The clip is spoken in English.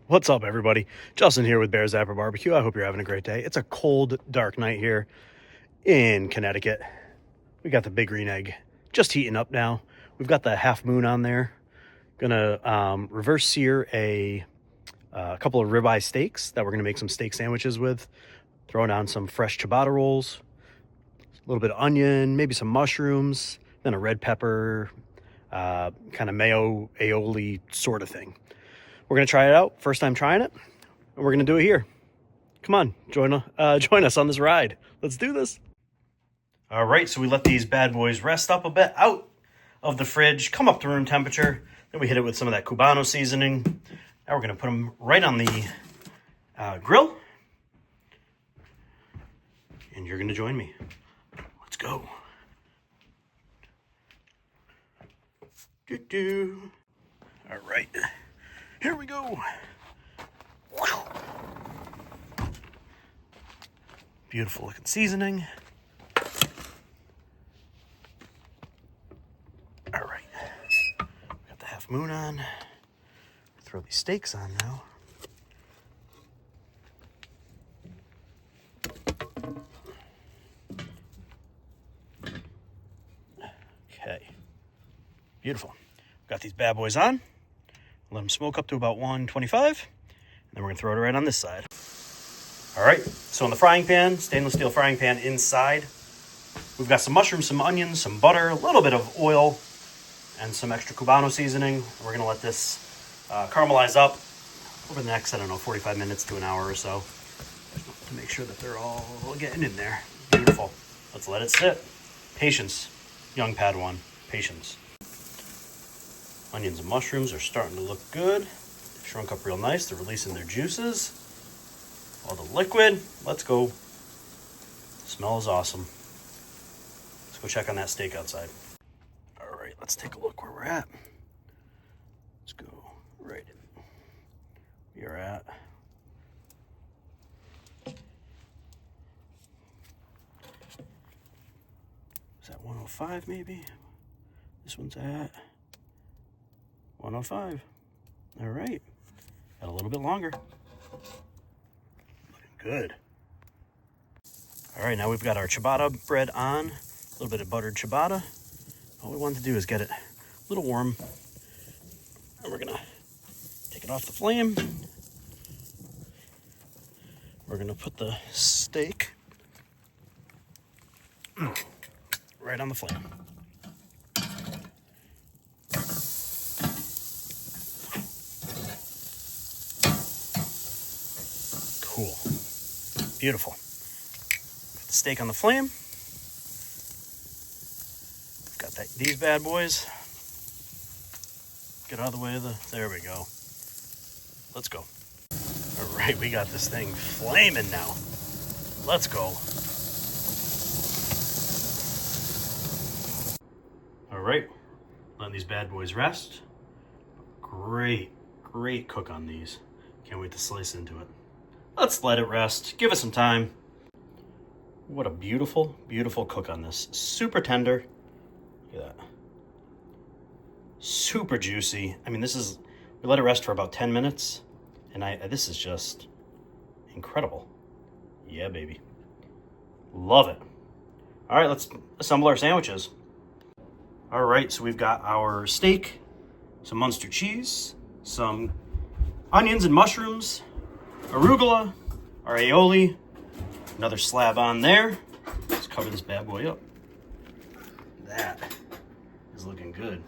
What's up, everybody? Justin here with Bears Zapper Barbecue. I hope you're having a great day. It's a cold, dark night here in Connecticut. We got the big green egg just heating up now. We've got the half moon on there. Gonna reverse sear a couple of ribeye steaks that we're gonna make some steak sandwiches with. Throwing down some fresh ciabatta rolls, a little bit of onion, maybe some mushrooms, then a red pepper, kind of mayo aioli sort of thing. We're going to try it out. First time trying it, and we're going to do it here. Come on, join us on this ride. Let's do this. All right, so we let these bad boys rest up a bit out of the fridge, come up to room temperature. Then we hit it with some of that Cubano seasoning. Now we're going to put them right on the grill. And you're going to join me. Let's go. All right. Here we go. Beautiful looking seasoning. All right. Got the half moon on. Throw these steaks on now. Okay. Beautiful. Got these bad boys on. Let them smoke up to about 125, and then we're gonna throw it right on this side. All right, so in the frying pan, stainless steel frying pan inside, we've got some mushrooms, some onions, some butter, a little bit of oil, and some extra Cubano seasoning. We're gonna let this caramelize up over the next, 45 minutes to an hour or so, to make sure that they're all getting in there. Beautiful. Let's let it sit. Patience, young Padawan, patience. Onions and mushrooms are starting to look good. They've shrunk up real nice. They're releasing their juices. All the liquid. Let's go. The smell is awesome. Let's go check on that steak outside. All right, let's take a look where we're at. Let's go right in. We are at is that 105 maybe? This one's at 105. All right. Got a little bit longer. Looking good. All right, now we've got our ciabatta bread on. A little bit of buttered ciabatta. All we want to do is get it a little warm. And we're gonna take it off the flame. We're gonna put the steak right on the flame. Cool. Beautiful. Got the steak on the flame. Got these bad boys. Get out of the way of there we go. Let's go. All right, we got this thing flaming now. Let's go. All right, letting these bad boys rest. Great cook on these. Can't wait to slice into it. Let's let it rest. Give it some time. What a beautiful, beautiful cook on this. Super tender. Look at that. Super juicy. I mean, we let it rest for about 10 minutes. And this is just incredible. Yeah, baby. Love it. All right, let's assemble our sandwiches. All right, so we've got our steak, some Munster cheese, some onions and mushrooms, arugula, our aioli, another slab on there. Let's cover this bad boy up. That is looking good.